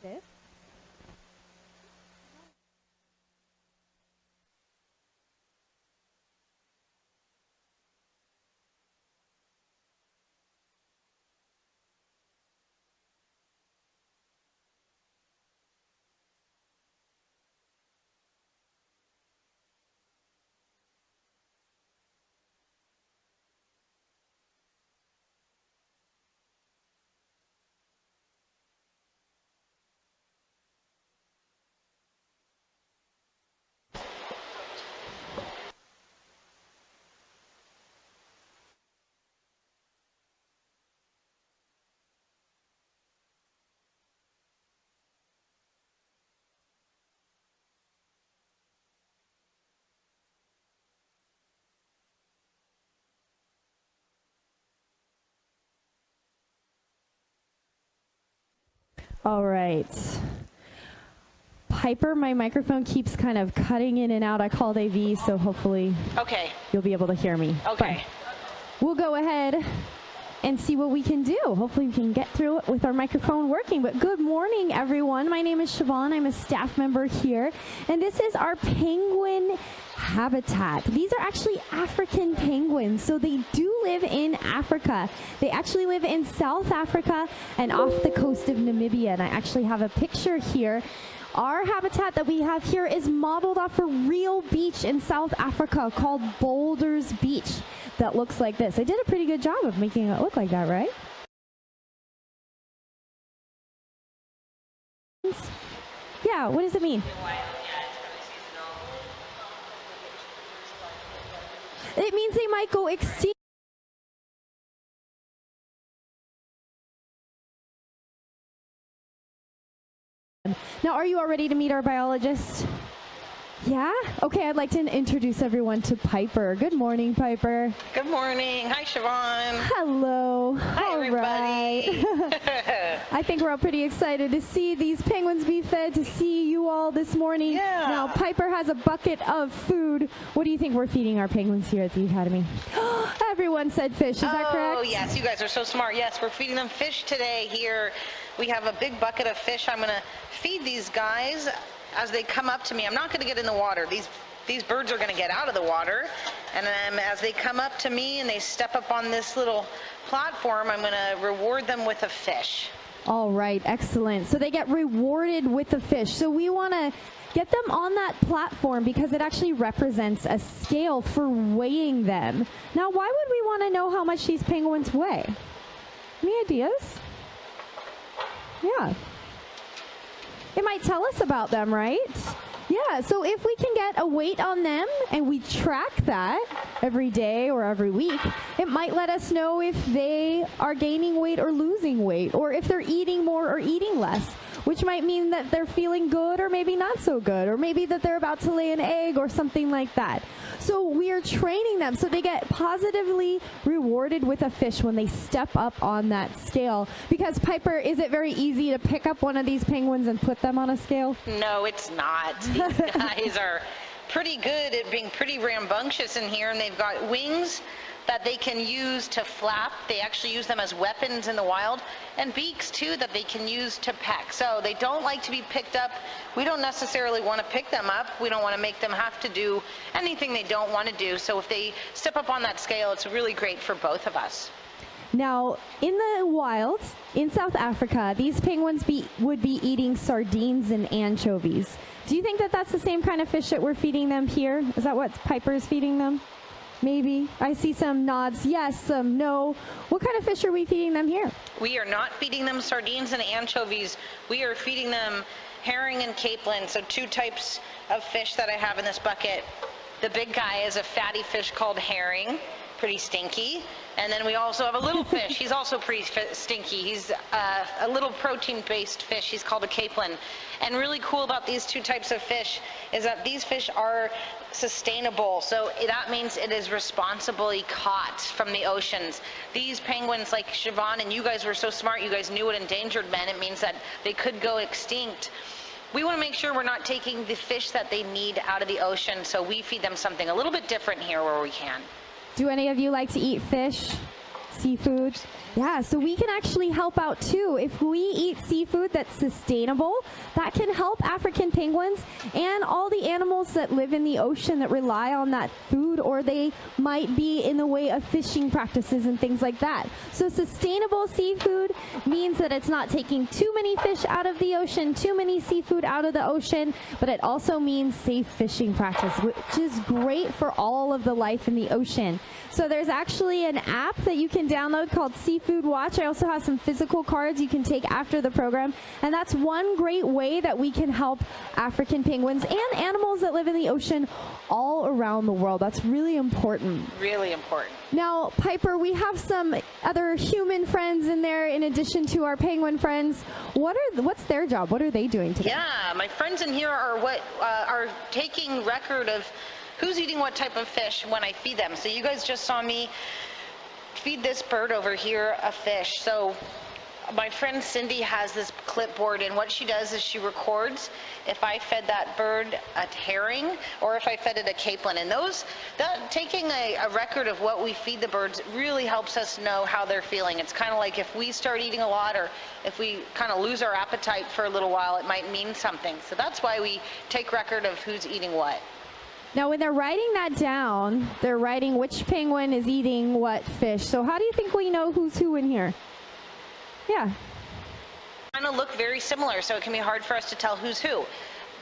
this. All right. Piper, my microphone keeps kind of cutting in and out. I called AV, so hopefully you'll be able to hear me. Okay. But we'll go ahead and see what we can do. Hopefully we can get through it with our microphone working. But good morning, everyone. My name is Siobhan. I'm a staff member here. And this is our penguin habitat. These are actually African penguins, so they do live in Africa. They actually live in South Africa and off the coast of Namibia. And I actually have a picture here. Our habitat that we have here is modeled off a real beach in South Africa called Boulders Beach that looks like this. I did a pretty good job of making it look like that, right? Yeah, what does it mean? It means they might go extinct. Now, are you all ready to meet our biologist? Yeah? Okay, I'd like to introduce everyone to Piper. Good morning, Piper. Good morning. Hi, Siobhan. Hello. Hi, everybody. I think we're all pretty excited to see these penguins be fed, to see you all this morning. Yeah. Now, Piper has a bucket of food. What do you think we're feeding our penguins here at the Academy? Everyone said fish. Is that correct? Oh, yes. You guys are so smart. Yes, we're feeding them fish today here. We have a big bucket of fish. I'm going to feed these guys as they come up to me. I'm not going to get in the water. These birds are going to get out of the water. And as they come up to me and they step up on this little platform, I'm going to reward them with a fish. All right, excellent. So they get rewarded with a fish. So we want to get them on that platform because it actually represents a scale for weighing them. Now, why would we want to know how much these penguins weigh? Any ideas? Yeah. It might tell us about them, right? Yeah, so if we can get a weight on them and we track that every day or every week, it might let us know if they are gaining weight or losing weight, or if they're eating more or eating less, which might mean that they're feeling good or maybe not so good, or maybe that they're about to lay an egg or something like that. So we are training them so they get positively rewarded with a fish when they step up on that scale. Because, Piper, is it very easy to pick up one of these penguins and put them on a scale? No, it's not. These guys are pretty good at being pretty rambunctious in here, and they've got wings that they can use to flap. They actually use them as weapons in the wild, and beaks too that they can use to peck. So they don't like to be picked up. We don't necessarily want to pick them up. We don't want to make them have to do anything they don't want to do. So if they step up on that scale, it's really great for both of us. Now, in the wild, in South Africa, these penguins would be eating sardines and anchovies. Do you think that that's the same kind of fish that we're feeding them here? Is that what Piper is feeding them? Maybe. I see some nods, yes, some no. What kind of fish are we feeding them here? We are not feeding them sardines and anchovies. We are feeding them herring and capelin, so two types of fish that I have in this bucket. The big guy is a fatty fish called herring, pretty stinky. And then we also have a little fish. He's also pretty stinky. He's a little protein-based fish. He's called a capelin. And really cool about these two types of fish is that these fish are sustainable. So that means it is responsibly caught from the oceans. These penguins, like Siobhan, and you guys were so smart, you guys knew what endangered meant. It means that they could go extinct. We want to make sure we're not taking the fish that they need out of the ocean, so we feed them something a little bit different here where we can. Do any of you like to eat fish, seafood? Yeah, so we can actually help out too. If we eat seafood that's sustainable, that can help African penguins and all the animals that live in the ocean that rely on that food, or they might be in the way of fishing practices and things like that. So sustainable seafood means that it's not taking too many fish out of the ocean, too many seafood out of the ocean, but it also means safe fishing practice, which is great for all of the life in the ocean. So there's actually an app that you can download called Seafood Watch. I also have some physical cards you can take after the program, and that's one great way that we can help African penguins and animals that live in the ocean all around the world. That's really important. Really important. Now, Piper, we have some other human friends in there in addition to our penguin friends. What's their job? What are they doing today? Yeah, my friends in here are are taking record of who's eating what type of fish when I feed them. So you guys just saw me feed this bird over here a fish. So my friend Cindy has this clipboard, and what she does is she records if I fed that bird a herring or if I fed it a capelin. And taking a record of what we feed the birds really helps us know how they're feeling. It's kind of like if we start eating a lot, or if we kind of lose our appetite for a little while, it might mean something. So that's why we take record of who's eating what. Now, when they're writing that down, they're writing which penguin is eating what fish. So how do you think we know who's who in here? Yeah. Kind of look very similar, so it can be hard for us to tell who's who.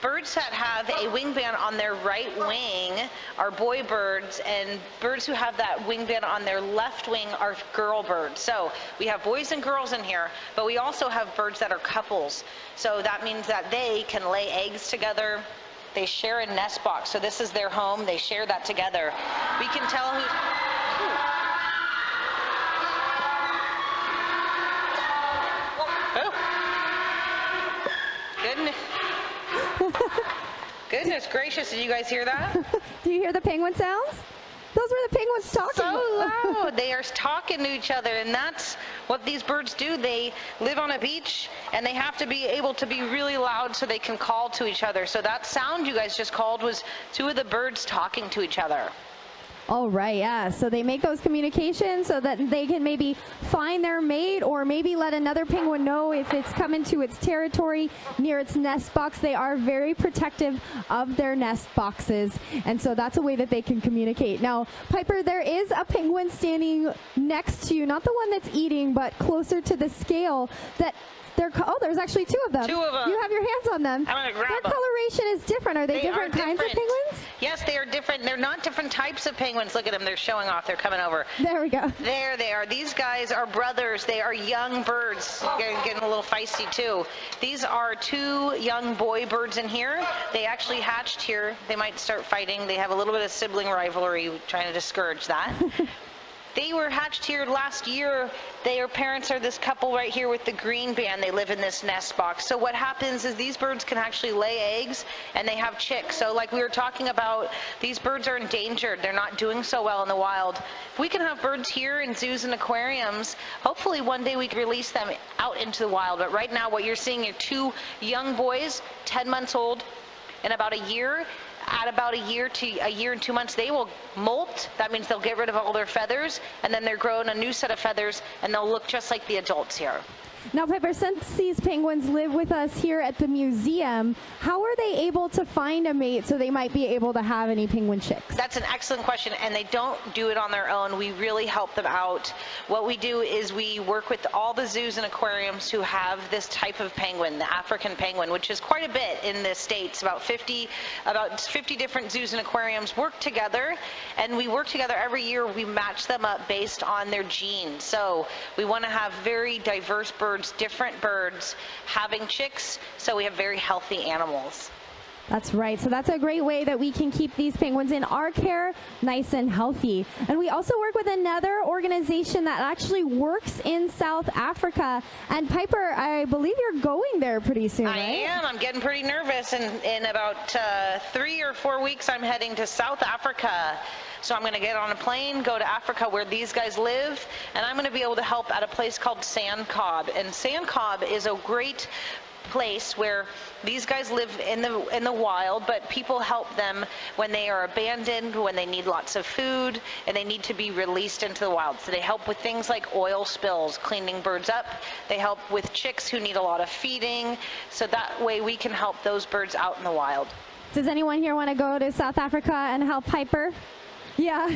Birds that have a wingband on their right wing are boy birds, and birds who have that wingband on their left wing are girl birds. So we have boys and girls in here, but we also have birds that are couples. So that means that they can lay eggs together. They share a nest box, so this is their home. They share that together. We can tell who's... Goodness gracious, did you guys hear that? Do you hear the penguin sounds? Those were the penguins talking. So loud. They are talking to each other, and that's what these birds do. They live on a beach, and they have to be able to be really loud so they can call to each other. So that sound you guys just called was two of the birds talking to each other. All right, yeah. So they make those communications so that they can maybe find their mate, or maybe let another penguin know if it's coming to its territory near its nest box. They are very protective of their nest boxes, and so that's a way that they can communicate. Now, Piper, there is a penguin standing next to you, not the one that's eating, but closer to the scale that there's actually two of them. Two of them. You have your hands on them. I'm going to grab Their them. coloration is different. Are they different kinds of penguins? Yes, they are different. They're not different types of penguins. Look at them. They're showing off. They're coming over. There we go. There they are. These guys are brothers. They are young birds. Getting a little feisty, too. These are two young boy birds in here. They actually hatched here. They might start fighting. They have a little bit of sibling rivalry, trying to discourage that. They were hatched here last year. Their parents are this couple right here with the green band. They live in this nest box. So what happens is these birds can actually lay eggs, and they have chicks. So like we were talking about, these birds are endangered. They're not doing so well in the wild. If we can have birds here in zoos and aquariums, hopefully one day we can release them out into the wild. But right now what you're seeing are two young boys, 10 months old, in about a year. At about a year and 2 months, they will molt. That means they'll get rid of all their feathers, and then they're growing a new set of feathers, and they'll look just like the adults here. Now, Piper, since these penguins live with us here at the museum, how are they able to find a mate so they might be able to have any penguin chicks? That's an excellent question, and they don't do it on their own. We really help them out. What we do is we work with all the zoos and aquariums who have this type of penguin, the African penguin, which is quite a bit in the States. About 50 different zoos and aquariums work together, and we work together every year. We match them up based on their genes. So we want to have very diverse birds, different birds having chicks, so we have very healthy animals. That's right. So that's a great way that we can keep these penguins in our care nice and healthy. And we also work with another organization that actually works in South Africa. And Piper, I believe you're going there pretty soon, right? I am. I'm getting pretty nervous. In about 3 or 4 weeks, I'm heading to South Africa. So I'm going to get on a plane, go to Africa where these guys live, and I'm going to be able to help at a place called Sandcob. And Sandcob is a great place where these guys live in the wild, but people help them when they are abandoned, when they need lots of food, and they need to be released into the wild. So they help with things like oil spills, cleaning birds up. They help with chicks who need a lot of feeding. So that way we can help those birds out in the wild. Does anyone here want to go to South Africa and help Piper? Yeah.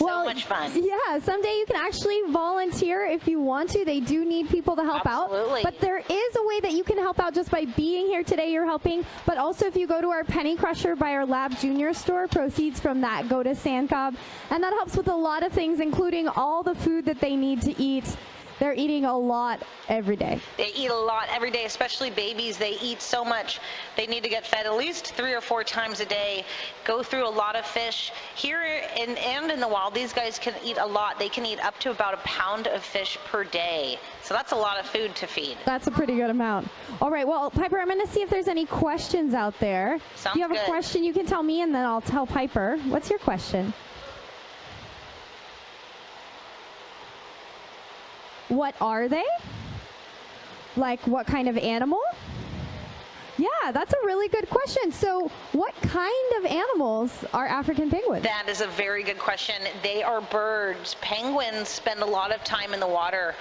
Well, so much fun. Yeah, someday you can actually volunteer if you want to. They do need people to help Absolutely. out. But there is a way that you can help out just by being here today. You're helping. But also if you go to our Penny Crusher by our Lab Junior store, proceeds from that go to Sandcob. And that helps with a lot of things, including all the food that they need to eat. They're eating a lot every day. They eat a lot every day, especially babies. They eat so much. They need to get fed at least 3 or 4 times a day, go through a lot of fish. Here and in the wild, these guys can eat a lot. They can eat up to about 1 pound of fish per day. So that's a lot of food to feed. That's a pretty good amount. All right, well, Piper, I'm going to see if there's any questions out there. Sounds if you have good. a question, you can tell me, and then I'll tell Piper. What's your question? What are they? Like what kind of animal? Yeah, that's a really good question. So what kind of animals are African penguins? That is a very good question. They are birds. Penguins spend a lot of time in the water,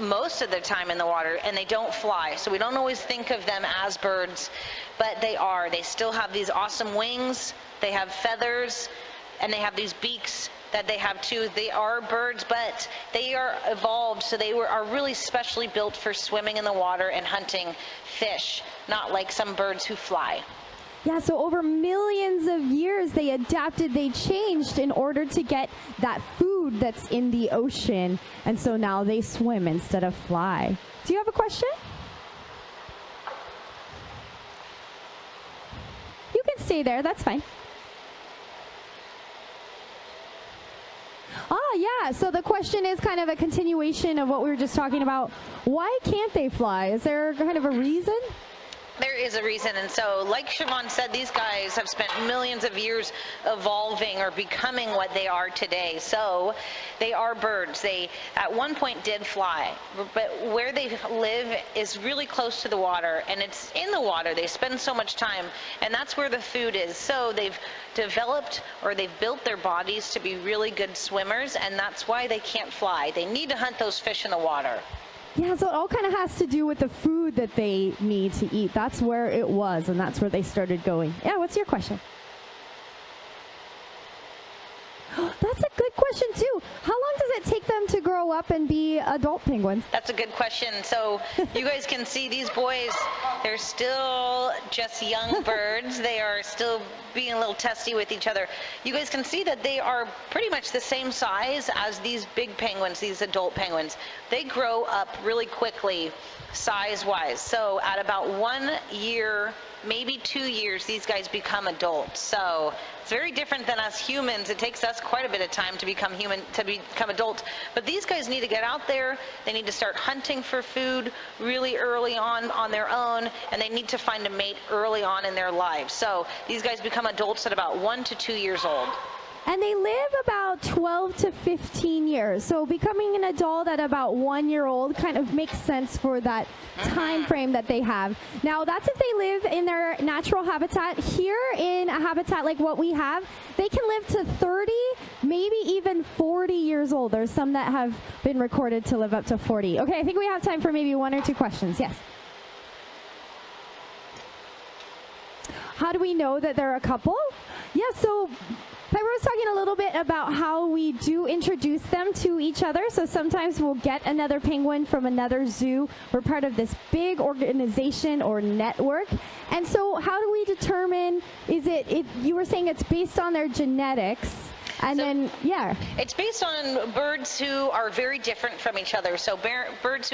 most of the time in the water, and they don't fly. So we don't always think of them as birds, but they are. They still have these awesome wings. They have feathers, and they have these beaks that they have too. They are birds, but they are evolved, so they are really specially built for swimming in the water and hunting fish, not like some birds who fly. Yeah, so over millions of years, they adapted, they changed in order to get that food that's in the ocean, and so now they swim instead of fly. Do you have a question? You can stay there, that's fine. Yeah, so the question is kind of a continuation of what we were just talking about. Why can't they fly? Is there kind of a reason? There is a reason, and so like Siobhan said, these guys have spent millions of years evolving or becoming what they are today. So they are birds. They at one point did fly, but where they live is really close to the water, and it's in the water. They spend so much time, and that's where the food is. So they've developed, or they've built their bodies to be really good swimmers, and that's why they can't fly. They need to hunt those fish in the water. Yeah, so it all kind of has to do with the food that they need to eat. That's where it was, and that's where they started going. Yeah, what's your question? That's a good question, too. How long does it take them to grow up and be adult penguins? That's a good question. So you guys can see these boys, they're still just young birds. They are still being a little testy with each other. You guys can see that they are pretty much the same size as these big penguins, these adult penguins. They grow up really quickly size-wise. So at about 1 year, maybe 2 years, these guys become adults. So it's very different than us humans. It takes us quite a bit of time to become human, to become adults. But these guys need to get out there. They need to start hunting for food really early on their own, and they need to find a mate early on in their lives. So these guys become adults at about 1 to 2 years old. And they live about 12 to 15 years. So becoming an adult at about 1 year old kind of makes sense for that time frame that they have. Now, that's if they live in their natural habitat. Here in a habitat like what we have, they can live to 30, maybe even 40 years old. There's some that have been recorded to live up to 40. Okay, I think we have time for maybe 1 or 2 questions. Yes. How do we know that they're a couple? Yeah, so Piper was talking a little bit about how we do introduce them to each other. So sometimes we'll get another penguin from another zoo. We're part of this big organization or network. And so how do we determine, you were saying it's based on their genetics. And so then, yeah. It's based on birds who are very different from each other. So birds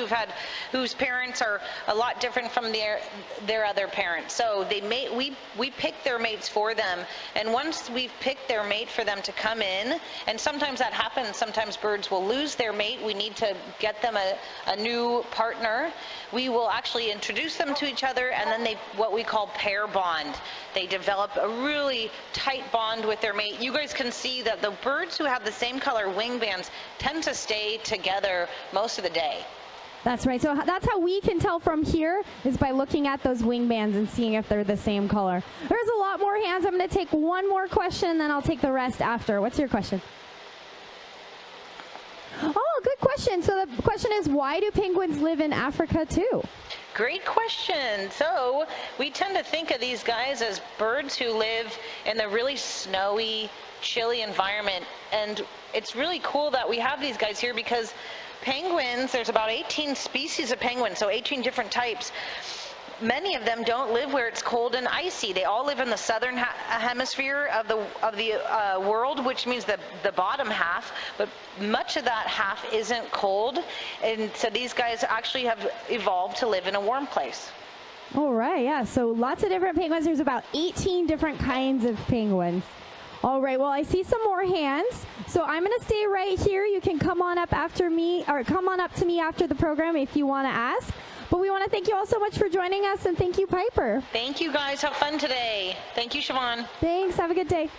whose parents are a lot different from their other parents. So we pick their mates for them. And once we've picked their mate for them to come in, and sometimes that happens, sometimes birds will lose their mate. We need to get them a new partner. We will actually introduce them to each other, and then what we call pair bond. They develop a really tight bond with their mate. You guys can see that the birds who have the same color wing bands tend to stay together most of the day. That's right. So that's how we can tell from here, is by looking at those wing bands and seeing if they're the same color. There's a lot more hands. I'm going to take one more question, and then I'll take the rest after. What's your question? Oh, good question. So the question is, why do penguins live in Africa too? Great question. So we tend to think of these guys as birds who live in the really snowy, chilly environment. And it's really cool that we have these guys here, because penguins, there's about 18 species of penguins, so 18 different types. Many of them don't live where it's cold and icy. They all live in the southern hemisphere of the world, which means the bottom half, but much of that half isn't cold, and so these guys actually have evolved to live in a warm place. All right, yeah, so lots of different penguins. There's about 18 different kinds of penguins. All right, well, I see some more hands, so I'm going to stay right here. You can come on up after me, or come on up to me after the program if you want to ask. But we want to thank you all so much for joining us, and thank you, Piper. Thank you, guys. Have fun today. Thank you, Siobhan. Thanks. Have a good day.